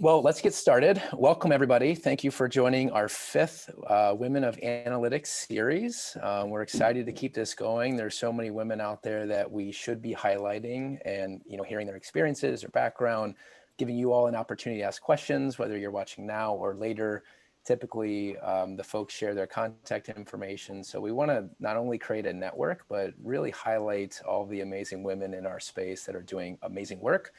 Well, let's get started. Welcome, everybody. Thank you for joining our fifth Women of Analytics series. We're excited to keep this going. There's so many women out there that we should be highlighting and, hearing their experiences, their background, giving you all an opportunity to ask questions, whether you're watching now or later. Typically, the folks share their contact information. So we want to not only create a network, but really highlight all the amazing women in our space that are doing amazing work.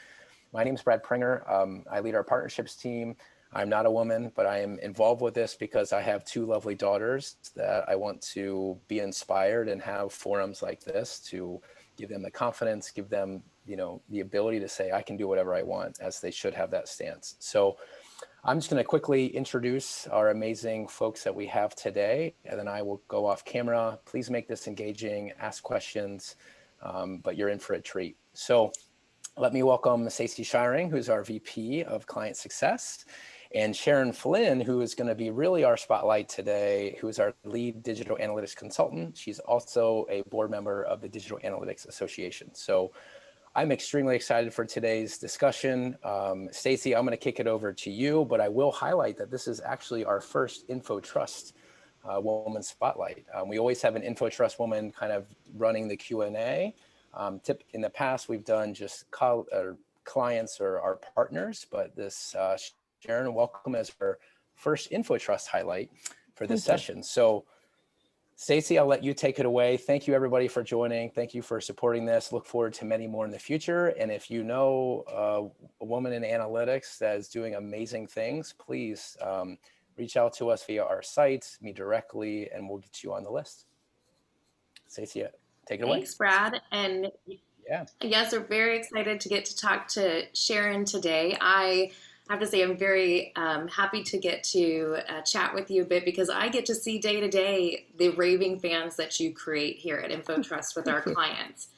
My name is Brad Prenger. I lead our partnerships team. I'm not a woman, but I am involved with this because I have two lovely daughters that I want to be inspired and have forums like this to give them the confidence, give them, the ability to say, I can do whatever I want, as they should have that stance. So I'm just going to quickly introduce our amazing folks that we have today, and then I will go off camera. Please make this engaging, ask questions, but you're in for a treat. So let me welcome Stacey Shiring, who's our VP of Client Success, and Sharon Flynn, who is going to be really our spotlight today, who is our lead digital analytics consultant. She's also a board member of the Digital Analytics Association. So I'm extremely excited for today's discussion. Stacey, I'm going to kick it over to you, but I will highlight that this is actually our first InfoTrust woman spotlight. We always have an InfoTrust woman kind of running the Q&A. In the past, we've done just clients or our partners, but this Sharon, welcome as our first InfoTrust highlight for this session. So Stacey, I'll let you take it away. Thank you, everybody, for joining. Thank you for supporting this. Look forward to many more in the future. And if you know a woman in analytics that is doing amazing things, please reach out to us via our site, me directly, and we'll get you on the list. Stacey, take it away. Thanks, Brad. And yes, we're very excited to get to talk to Sharon today. I have to say I'm very happy to get to chat with you a bit because I get to see day to day the raving fans that you create here at InfoTrust with our clients.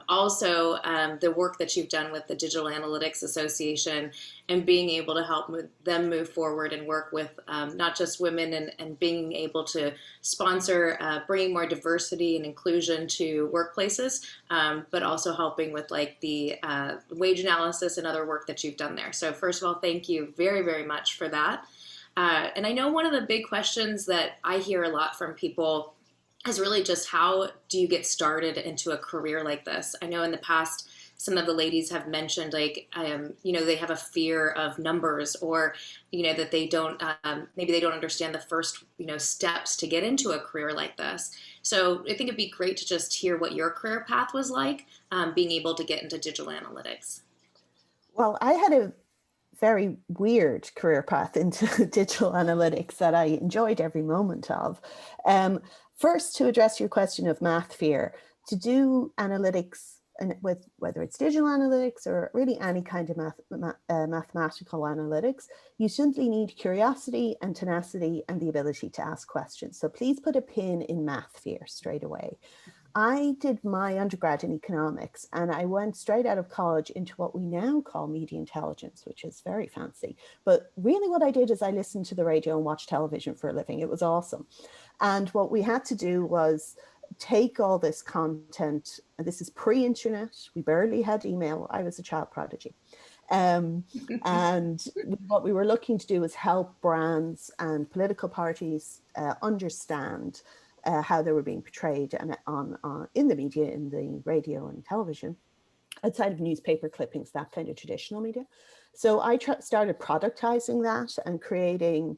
Also, the work that you've done with the Digital Analytics Association and being able to help them move forward and work with not just women and being able to sponsor bringing more diversity and inclusion to workplaces, but also helping with like the wage analysis and other work that you've done there. So first of all, thank you very, very much for that. And I know one of the big questions that I hear a lot from people is really just how do you get started into a career like this? I know in the past, some of the ladies have mentioned like, they have a fear of numbers or, that they don't, maybe they don't understand the first, steps to get into a career like this. So I think it'd be great to just hear what your career path was like, being able to get into digital analytics. Well, I had a very weird career path into digital analytics that I enjoyed every moment of. First, to address your question of math fear, to do analytics, and with whether it's digital analytics or really any kind of mathematical analytics, you simply need curiosity and tenacity and the ability to ask questions. So please put a pin in math fear straight away. I did my undergrad in economics and I went straight out of college into what we now call media intelligence, which is very fancy. But really what I did is I listened to the radio and watched television for a living. It was awesome. And what we had to do was take all this content, and this is pre-internet, we barely had email, I was a child prodigy. And what we were looking to do was help brands and political parties understand how they were being portrayed and in the media, in the radio and television, outside of newspaper clippings, that kind of traditional media. So I started productizing that and creating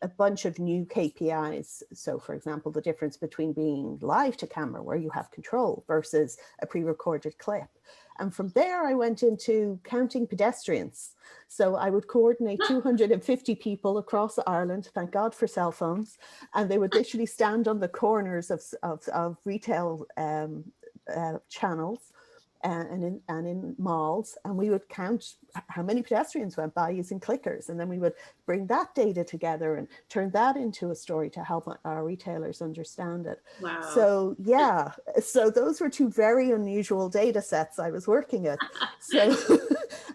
a bunch of new KPIs. So for example, the difference between being live to camera where you have control versus a pre-recorded clip. And from there, I went into counting pedestrians. So I would coordinate 250 people across Ireland, thank God for cell phones. And they would literally stand on the corners of retail channels and in malls, and we would count how many pedestrians went by using clickers, and then we would bring that data together and turn that into a story to help our retailers understand it. Wow. So yeah, so those were two very unusual data sets I was working at. So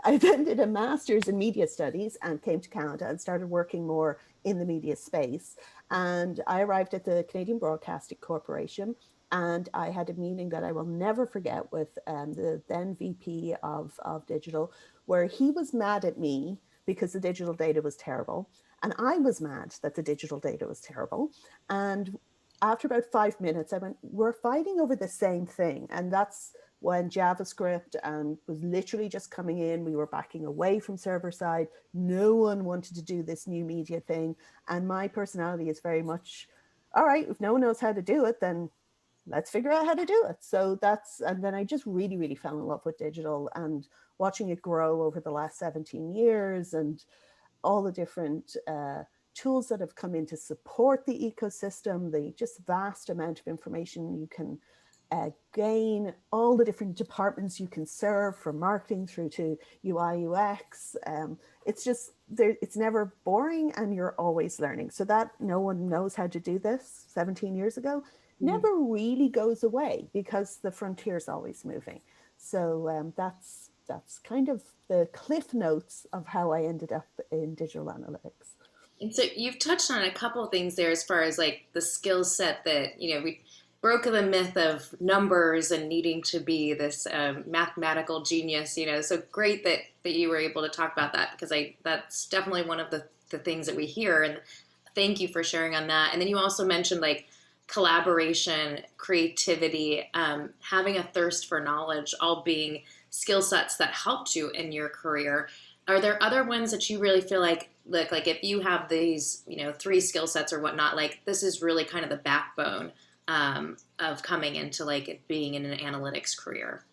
I then did a master's in media studies and came to Canada and started working more in the media space. And I arrived at the Canadian Broadcasting Corporation. And I had a meeting that I will never forget with the then VP of digital, where he was mad at me because the digital data was terrible. And I was mad that the digital data was terrible. And after about 5 minutes, I went, we're fighting over the same thing. And that's when JavaScript was literally just coming in. We were backing away from server side. No one wanted to do this new media thing. And my personality is very much, all right, if no one knows how to do it, then let's figure out how to do it. So and then I just really, really fell in love with digital and watching it grow over the last 17 years and all the different tools that have come in to support the ecosystem, the just vast amount of information you can gain, all the different departments you can serve, from marketing through to UI, UX. It's just, it's never boring and you're always learning. So that no one knows how to do this 17 years ago never really goes away because the frontier is always moving. So that's kind of the cliff notes of how I ended up in digital analytics. And so you've touched on a couple of things there as far as like the skill set that, we broke the myth of numbers and needing to be this mathematical genius, so great that you were able to talk about that, because that's definitely one of the things that we hear, and thank you for sharing on that. And then you also mentioned like collaboration, creativity, having a thirst for knowledge, all being skill sets that helped you in your career. Are there other ones that you really feel like if you have these, 3 skill sets or whatnot, like this is really kind of the backbone of coming into like being in an analytics career?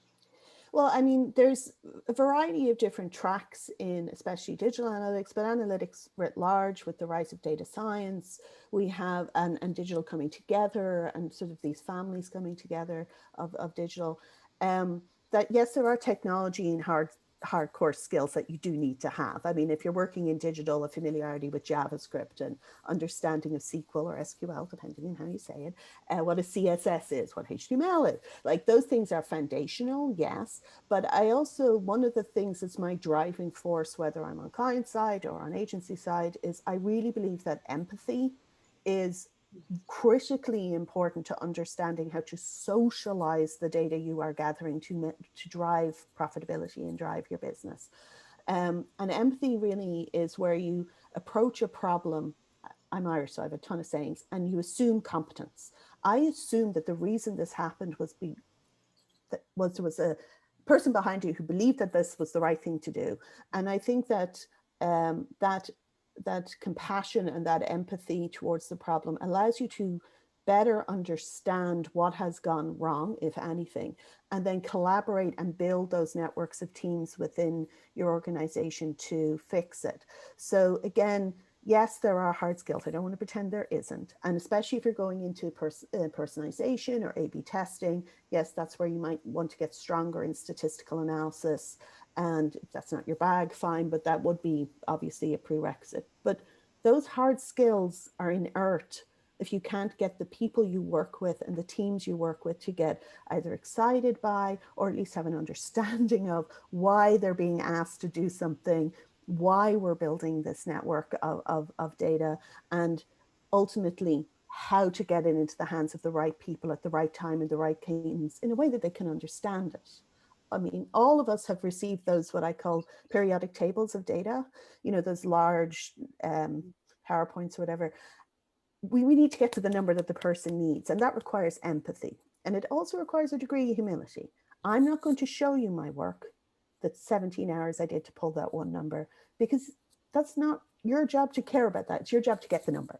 Well, I mean, there's a variety of different tracks in especially digital analytics, but analytics writ large with the rise of data science. We have, and digital coming together and sort of these families coming together of digital. That yes, there are technology and hardcore skills that you do need to have. I mean, if you're working in digital, a familiarity with JavaScript and understanding of SQL or SQL, depending on how you say it, what a CSS is, what HTML is, like those things are foundational, yes. But I also, one of the things that's my driving force, whether I'm on client side or on agency side, is I really believe that empathy is critically important to understanding how to socialize the data you are gathering to drive profitability and drive your business. And empathy really is where you approach a problem. I'm Irish, so I have a ton of sayings, and you assume competence. I assume that the reason this happened was there was a person behind you who believed that this was the right thing to do. And I think that that compassion and that empathy towards the problem allows you to better understand what has gone wrong, if anything, and then collaborate and build those networks of teams within your organization to fix it. So again, yes, there are hard skills. I don't want to pretend there isn't. And especially if you're going into personalization or A/B testing, yes, that's where you might want to get stronger in statistical analysis. And if that's not your bag, fine, but that would be obviously a prerequisite. But those hard skills are inert if you can't get the people you work with and the teams you work with to get either excited by, or at least have an understanding of why they're being asked to do something, why we're building this network of data, and ultimately how to get it into the hands of the right people at the right time and the right cadence in a way that they can understand it. I mean, all of us have received those, what I call periodic tables of data, those large PowerPoints or whatever. We need to get to the number that the person needs, and that requires empathy. And it also requires a degree of humility. I'm not going to show you my work, that 17 hours I did to pull that one number, because that's not your job to care about that. It's your job to get the number.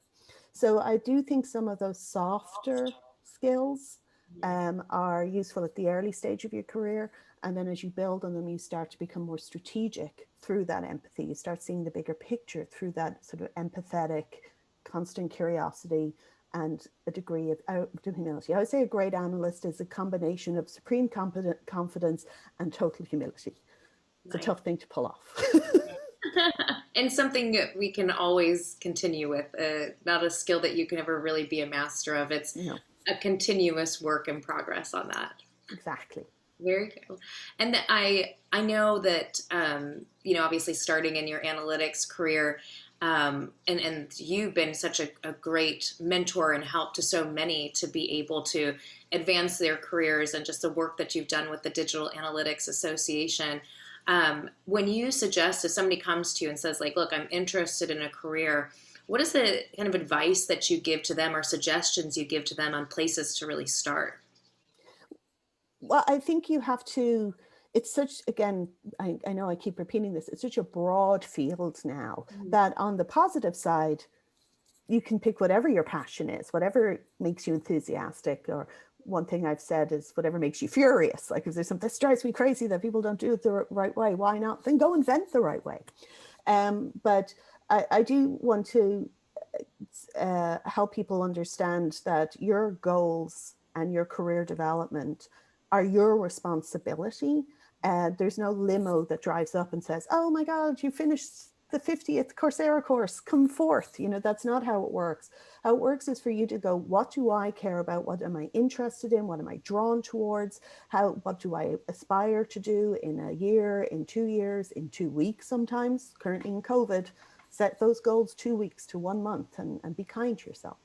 So I do think some of those softer skills are useful at the early stage of your career. And then as you build on them, you start to become more strategic through that empathy. You start seeing the bigger picture through that sort of empathetic, constant curiosity and a degree of humility. I would say a great analyst is a combination of supreme confidence and total humility. It's a tough thing to pull off. And something that we can always continue with, not a skill that you can ever really be a master of. It's a continuous work in progress on that. Exactly. Very cool. And I know that, obviously starting in your analytics career, And you've been such a great mentor and help to so many to be able to advance their careers, and just the work that you've done with the Digital Analytics Association. When you suggest, if somebody comes to you and says, like, look, I'm interested in a career, what is the kind of advice that you give to them or suggestions you give to them on places to really start? Well, I think you have to, it's such, again, I know I keep repeating this, it's such a broad field now that on the positive side, you can pick whatever your passion is, whatever makes you enthusiastic. Or one thing I've said is whatever makes you furious. Like if there's something that drives me crazy that people don't do it the right way, why not? Then go invent the right way. But I do want to help people understand that your goals and your career development are your responsibility. There's no limo that drives up and says, oh my God, you finished the 50th Coursera course, come forth. You know, that's not how it works. How it works is for you to go, what do I care about? What am I interested in? What am I drawn towards? What do I aspire to do in a year, in 2 years, in 2 weeks sometimes? Currently in COVID, set those goals 2 weeks to 1 month and be kind to yourself.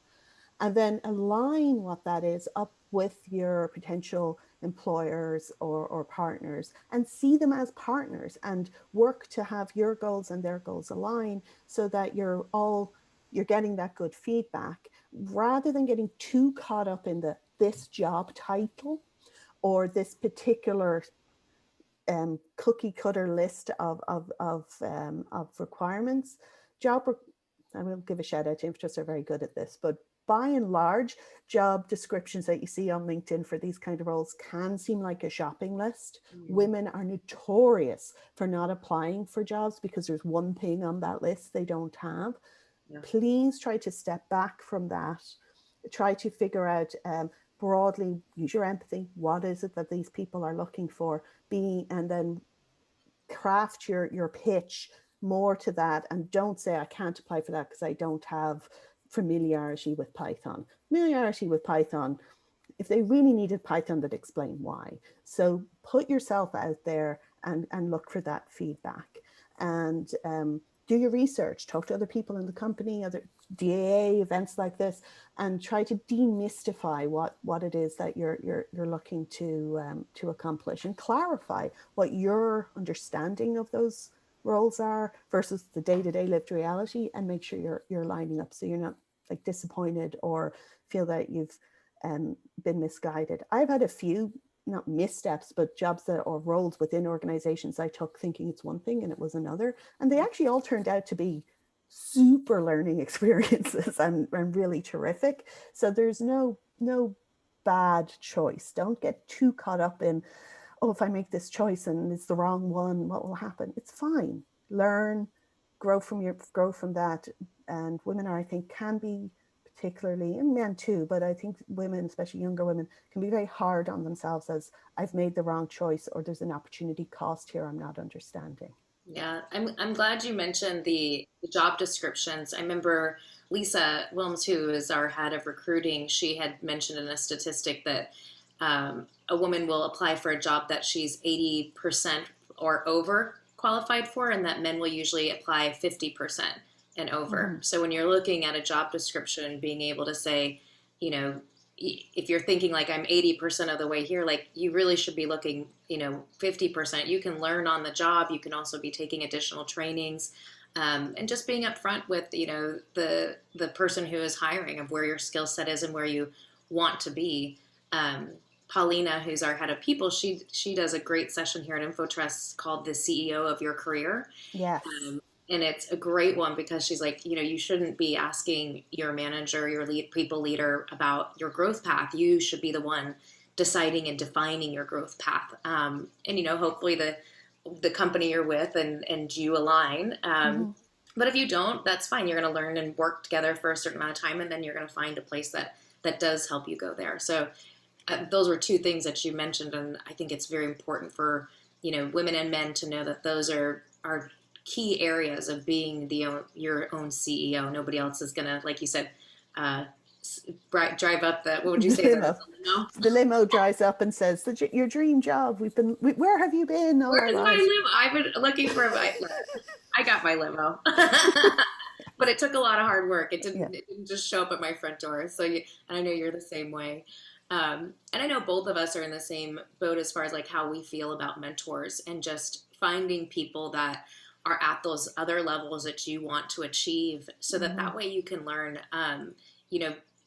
And then align what that is up with your potential employers or partners, and see them as partners and work to have your goals and their goals align, so that you're getting that good feedback, rather than getting too caught up in this job title or this particular cookie cutter list of requirements. I will give a shout out to InfoTrust, are very good at this, but by and large, job descriptions that you see on LinkedIn for these kind of roles can seem like a shopping list. Women are notorious for not applying for jobs because there's one thing on that list they don't have. Please try to step back from that. Try to figure out broadly, use your empathy. What is it that these people are looking for? And then craft your pitch more to that, and don't say I can't apply for that because I don't have familiarity with Python. Familiarity with Python, if they really needed Python, they'd explain why. So put yourself out there and look for that feedback, and do your research, talk to other people in the company, other DAA events like this, and try to demystify what it is that you're looking to accomplish, and clarify what your understanding of those roles are versus the day-to-day lived reality, and make sure you're lining up so you're not like disappointed or feel that you've been misguided. I've had a few, not missteps, but jobs or roles within organizations I took thinking it's one thing and it was another, and they actually all turned out to be super learning experiences and really terrific. So there's no bad choice. Don't get too caught up in, oh, if I make this choice and it's the wrong one, what will happen? It's fine. Learn, grow from that. And women I think, can be particularly, and men too, but I think women, especially younger women, can be very hard on themselves as I've made the wrong choice, or there's an opportunity cost here I'm not understanding. Yeah, I'm glad you mentioned the job descriptions. I remember Lisa Wilms, who is our head of recruiting, she had mentioned in a statistic that a woman will apply for a job that she's 80% or over qualified for, and that men will usually apply 50% and over. Mm-hmm. So when you're looking at a job description, being able to say, you know, if you're thinking like I'm 80% of the way here, like you really should be looking, 50%. You can learn on the job. You can also be taking additional trainings, and just being upfront with, the person who is hiring of where your skill set is and where you want to be. Paulina, who's our head of people, she does a great session here at InfoTrust called the CEO of Your Career. Yes. And it's a great one because she's like, you shouldn't be asking your manager, your people leader about your growth path. You should be the one deciding and defining your growth path. And, hopefully the company you're with and you align. Mm-hmm. But if you don't, that's fine. You're going to learn and work together for a certain amount of time, and then you're going to find a place that does help you go there. So those were two things that you mentioned. And I think it's very important for, women and men to know that those are key areas of being your own CEO. Nobody else is going to, like you said, drive up the, what would you say? The limo drives up and says, your dream job. Where have you been? Where's my limo? I've been looking for I got my limo. but it took a lot of hard work. It didn't just show up at my front door. So, and I know you're the same way. And I know both of us are in the same boat as far as like how we feel about mentors and just finding people that are at those other levels that you want to achieve so that way you can learn,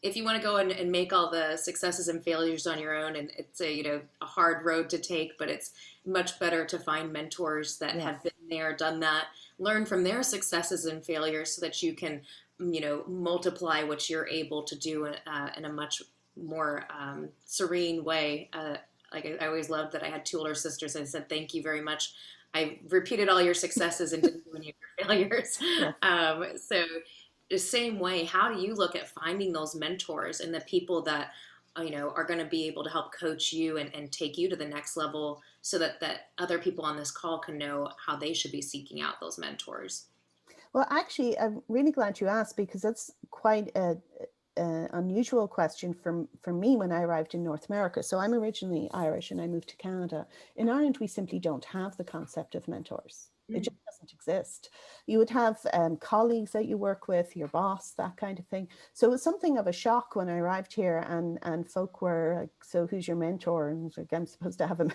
if you want to go and make all the successes and failures on your own, and it's a hard road to take, but it's much better to find mentors that have been there, done that, learn from their successes and failures so that you can, multiply what you're able to do in a much more serene way. Like I always loved that I had two older sisters. I said, thank you very much. I repeated all your successes and didn't do any of your failures. So the same way, how do you look at finding those mentors and the people that, are going to be able to help coach you and take you to the next level so that other people on this call can know how they should be seeking out those mentors? Well, actually, I'm really glad you asked, because that's quite an unusual question for me when I arrived in North America. So I'm originally Irish and I moved to Canada. In Ireland, we simply don't have the concept of mentors. It just doesn't exist. You would have colleagues that you work with, your boss, that kind of thing. So it was something of a shock when I arrived here and folk were like, so who's your mentor? And like, I'm supposed to have him.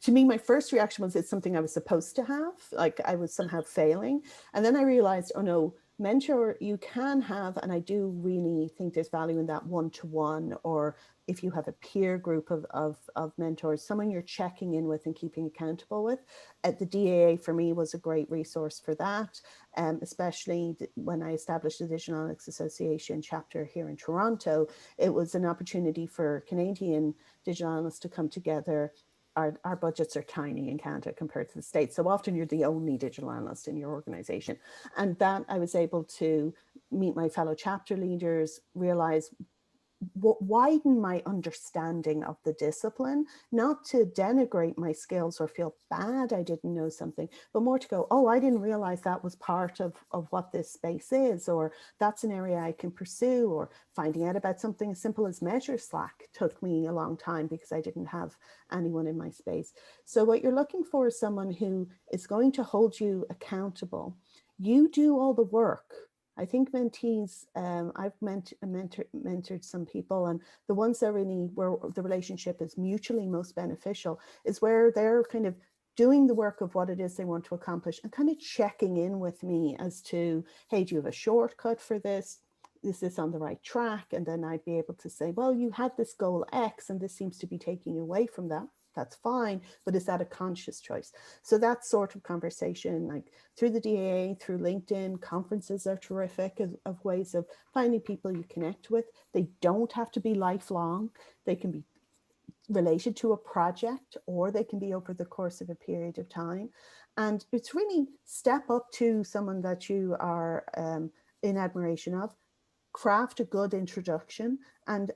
To me, my first reaction was it's something I was supposed to have, like I was somehow failing. And then I realized, oh no, mentor you can have, and I do really think there's value in that one-to-one, or if you have a peer group of mentors, someone you're checking in with and keeping accountable with. The DAA for me was a great resource for that, especially when I established the Digital Analytics Association chapter here in Toronto. It was an opportunity for Canadian digital analysts to come together. Our budgets are tiny in Canada compared to the States. So often you're the only digital analyst in your organization. And that I was able to meet my fellow chapter leaders, realize widen my understanding of the discipline, not to denigrate my skills or feel bad I didn't know something, but more to go, oh, I didn't realize that was part of what this space is, or that's an area I can pursue, or finding out about something as simple as Measure Slack took me a long time because I didn't have anyone in my space. So what you're looking for is someone who is going to hold you accountable. You do all the work. I think mentees, I've mentored some people, and the ones that really where the relationship is mutually most beneficial is where they're kind of doing the work of what it is they want to accomplish and kind of checking in with me as to, hey, do you have a shortcut for this? Is this on the right track? And then I'd be able to say, well, you had this goal X and this seems to be taking you away from that. That's fine, but is that a conscious choice? So that sort of conversation, like through the DAA, through LinkedIn, conferences are terrific of ways of finding people you connect with. They don't have to be lifelong. They can be related to a project, or they can be over the course of a period of time. And it's really step up to someone that you are in admiration of, craft a good introduction and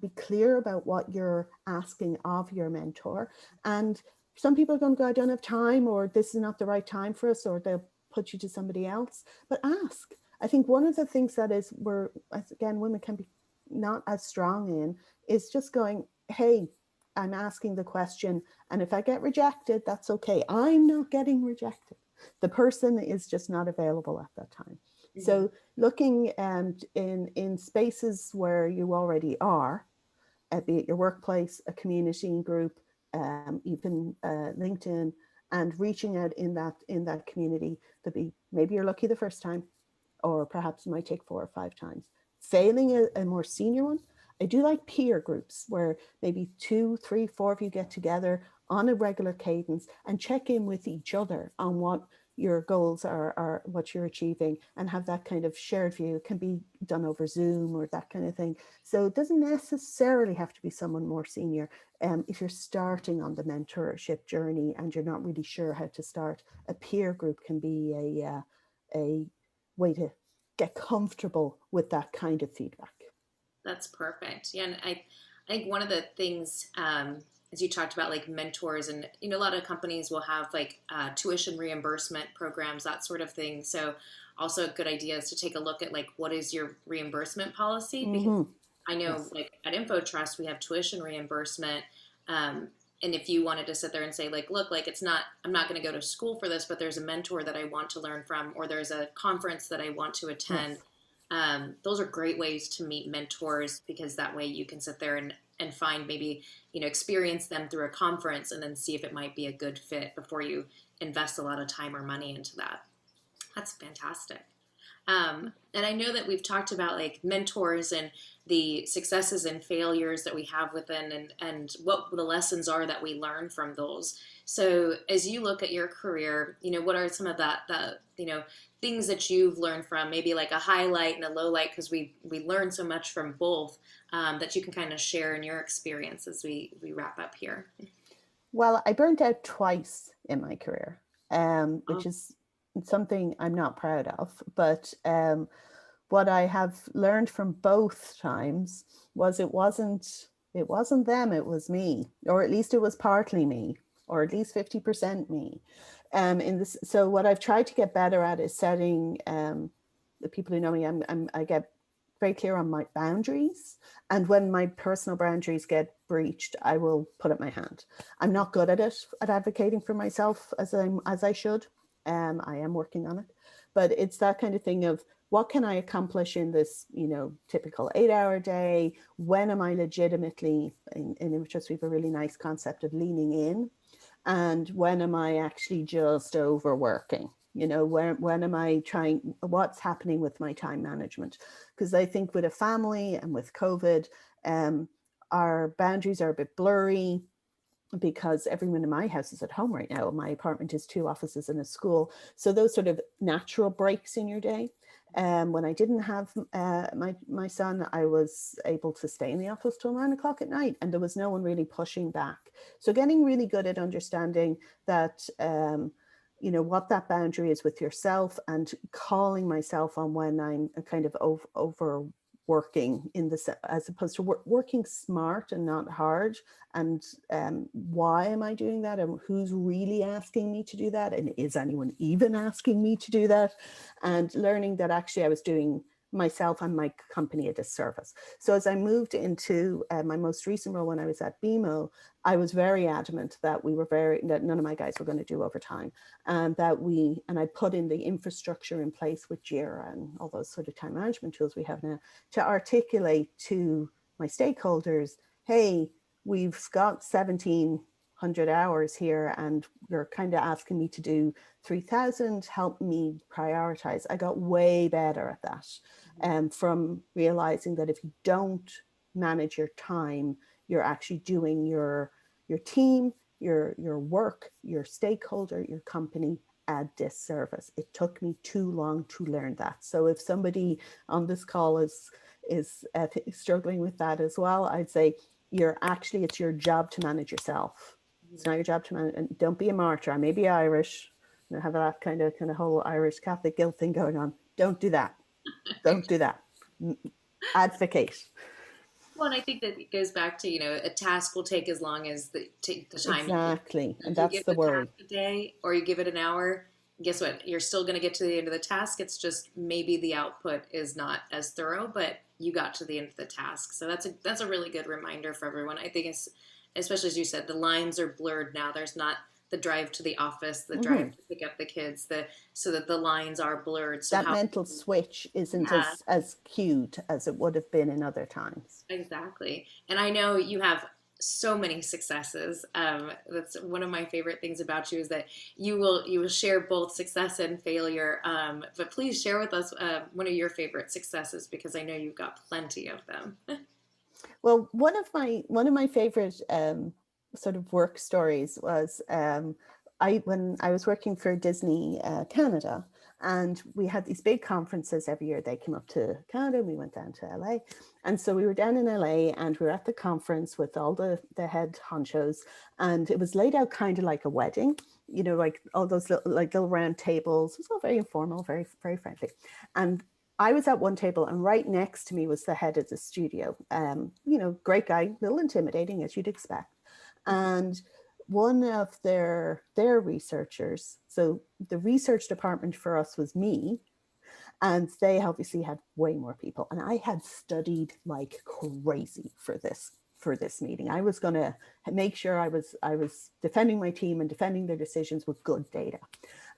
be clear about what you're asking of your mentor. And some people are going to go, I don't have time, or this is not the right time for us, or they'll put you to somebody else. But ask. I think one of the things that is where, again, women can be not as strong in is just going, hey, I'm asking the question, and if I get rejected, that's okay. I'm not getting rejected. The person is just not available at that time. So looking in spaces where you already are, be it your workplace, a community group, even LinkedIn, and reaching out in that community, maybe you're lucky the first time, or perhaps it might take 4 or 5 times. Failing a more senior one, I do like peer groups where maybe 2, 3, 4 of you get together on a regular cadence and check in with each other on what your goals are, what you're achieving, and have that kind of shared view. It can be done over Zoom or that kind of thing. So it doesn't necessarily have to be someone more senior. If you're starting on the mentorship journey and you're not really sure how to start, a peer group can be a way to get comfortable with that kind of feedback. That's perfect. Yeah, and I think one of the things, as you talked about, like mentors, and a lot of companies will have like tuition reimbursement programs, that sort of thing. So also a good idea is to take a look at like what is your reimbursement policy, because I know like at InfoTrust we have tuition reimbursement, and if you wanted to sit there and say like, look, like I'm not going to go to school for this, but there's a mentor that I want to learn from, or there's a conference that I want to attend. Yes. Those are great ways to meet mentors, because that way you can sit there and find maybe, experience them through a conference and then see if it might be a good fit before you invest a lot of time or money into that. That's fantastic. And I know that we've talked about like mentors and the successes and failures that we have within, and what the lessons are that we learn from those. So as you look at your career, what are some of the things that you've learned from, maybe like a highlight and a low light, because we learn so much from both, that you can kind of share in your experience as we wrap up here? Well, I burnt out twice in my career, which is something I'm not proud of, but what I have learned from both times was it wasn't them, it was me, or at least it was partly me, or at least 50% me. So what I've tried to get better at is setting, the people who know me, I get very clear on my boundaries, and when my personal boundaries get breached, I will put up my hand. I'm not good at it, at advocating for myself as I should. I am working on it, but it's that kind of thing of what can I accomplish in this, typical 8-hour day? When am I legitimately, in InfoTrust, we have a really nice concept of leaning in, and when am I actually just overworking? When am I trying, what's happening with my time management? Because I think with a family and with COVID, our boundaries are a bit blurry, because everyone in my house is at home right now. My apartment is 2 offices and a school. So those sort of natural breaks in your day. When I didn't have my son, I was able to stay in the office till 9 o'clock at night, and there was no one really pushing back. So getting really good at understanding that, what that boundary is with yourself, and calling myself on when I'm kind of overworking in this, as opposed to working smart and not hard. And why am I doing that? And who's really asking me to do that? And is anyone even asking me to do that? And learning that actually I was doing myself and my company a disservice. So as I moved into my most recent role when I was at BMO, I was very adamant that that none of my guys were going to do overtime, and I put in the infrastructure in place with Jira and all those sort of time management tools we have now to articulate to my stakeholders, hey, we've got 1,700 hours here and you're kind of asking me to do 3,000, help me prioritize. I got way better at that, from realizing that if you don't manage your time, you're actually doing your team, your work, your stakeholder, your company a disservice. It took me too long to learn that. So if somebody on this call is struggling with that as well, I'd say it's your job to manage yourself. It's not your job to manage, and don't be a martyr. I may be Irish, and I have that kind of whole Irish Catholic guilt thing going on. Don't do that. Don't do that. Advocate. Well, and I think that it goes back to, a task will take as long as the time. Exactly. And that's the worry. A day, or you give it an hour, guess what? You're still going to get to the end of the task. It's just maybe the output is not as thorough, but you got to the end of the task. So that's a really good reminder for everyone. I think it's, especially as you said, the lines are blurred now. There's not the drive to the office, the drive to pick up the kids, so that the lines are blurred. So that mental switch isn't as cute as it would have been in other times. Exactly. And I know you have so many successes. That's one of my favorite things about you, is that you will share both success and failure. But please share with us one of your favorite successes, because I know you've got plenty of them. Well, one of my favorite sort of work stories was when I was working for Disney Canada, and we had these big conferences every year. They came up to Canada, we went down to LA. And so we were down in LA, and we were at the conference with all the head honchos, and it was laid out kind of like a wedding, like all those little round tables. It was all very informal, very, very friendly. And I was at one table, and right next to me was the head of the studio. Great guy, a little intimidating, as you'd expect. And one of their researchers, so the research department for us was me, and they obviously had way more people. And I had studied like crazy for this for this meeting. I was going to make sure I was defending my team and defending their decisions with good data.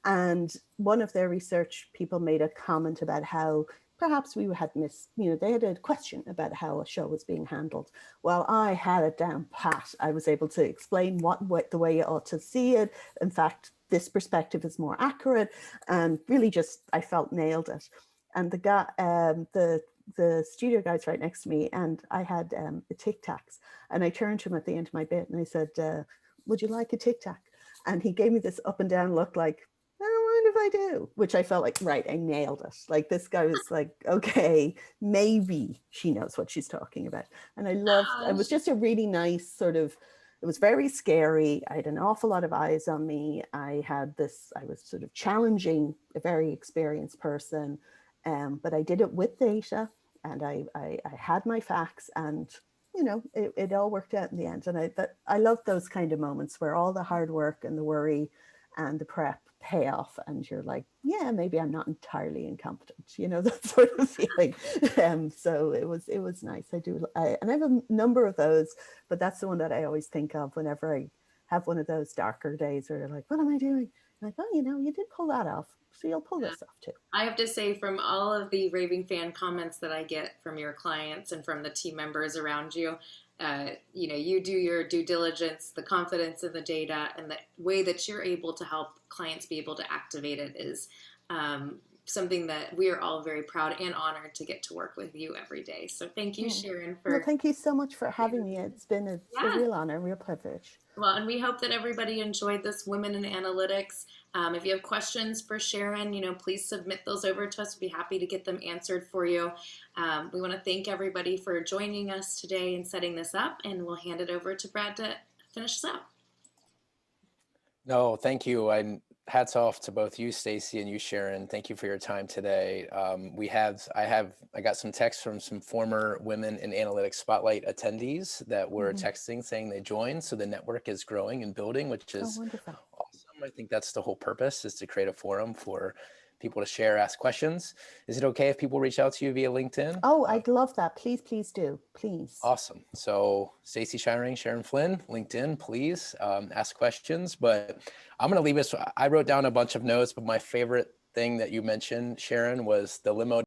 And one of their research people made a comment about how perhaps we had missed, they had a question about how a show was being handled. Well, I had it down pat. I was able to explain what the way you ought to see it. In fact, this perspective is more accurate, and really just, I felt nailed it. And the guy, the studio guy's right next to me, and I had a Tic Tacs, and I turned to him at the end of my bit and I said, would you like a Tic Tac? And he gave me this up and down look like, I don't mind if I do, which I felt like, right, I nailed it. Like, this guy was like, okay, maybe she knows what she's talking about. And I loved, it was just a really nice sort of, it was very scary. I had an awful lot of eyes on me. I was sort of challenging a very experienced person, but I did it with data, and I had my facts, and it all worked out in the end. And I love those kind of moments where all the hard work and the worry and the prep pay off, and you're like, yeah, maybe I'm not entirely incompetent, that sort of feeling. So it was nice. And I have a number of those, but that's the one that I always think of whenever I have one of those darker days where you're like, what am I doing? I'm like, oh, you did pull that off, so you'll pull this off too. I have to say, from all of the raving fan comments that I get from your clients and from the team members around you, you do your due diligence, the confidence in the data, and the way that you're able to help clients be able to activate it is something that we are all very proud and honored to get to work with you every day. So thank you, Sharon. Well, thank you so much for having me. It's been a real honor, a real privilege. Well, and we hope that everybody enjoyed this Women in Analytics. If you have questions for Sharon, please submit those over to us. We'd be happy to get them answered for you. We want to thank everybody for joining us today and setting this up, and we'll hand it over to Brad to finish this up. No, thank you. And hats off to both you, Stacey, and you, Sharon. Thank you for your time today. I got some texts from some former Women in Analytics Spotlight attendees that were texting saying they joined. So the network is growing and building, which is awesome. I think that's the whole purpose, is to create a forum for people to share, ask questions. Is it okay if people reach out to you via LinkedIn? Oh, I'd love that. Please do. Please. Awesome. So Stacey, Shiring, Sharon Flynn, LinkedIn, please ask questions. But I'm going to leave this. I wrote down a bunch of notes, but my favorite thing that you mentioned, Sharon, was the limo.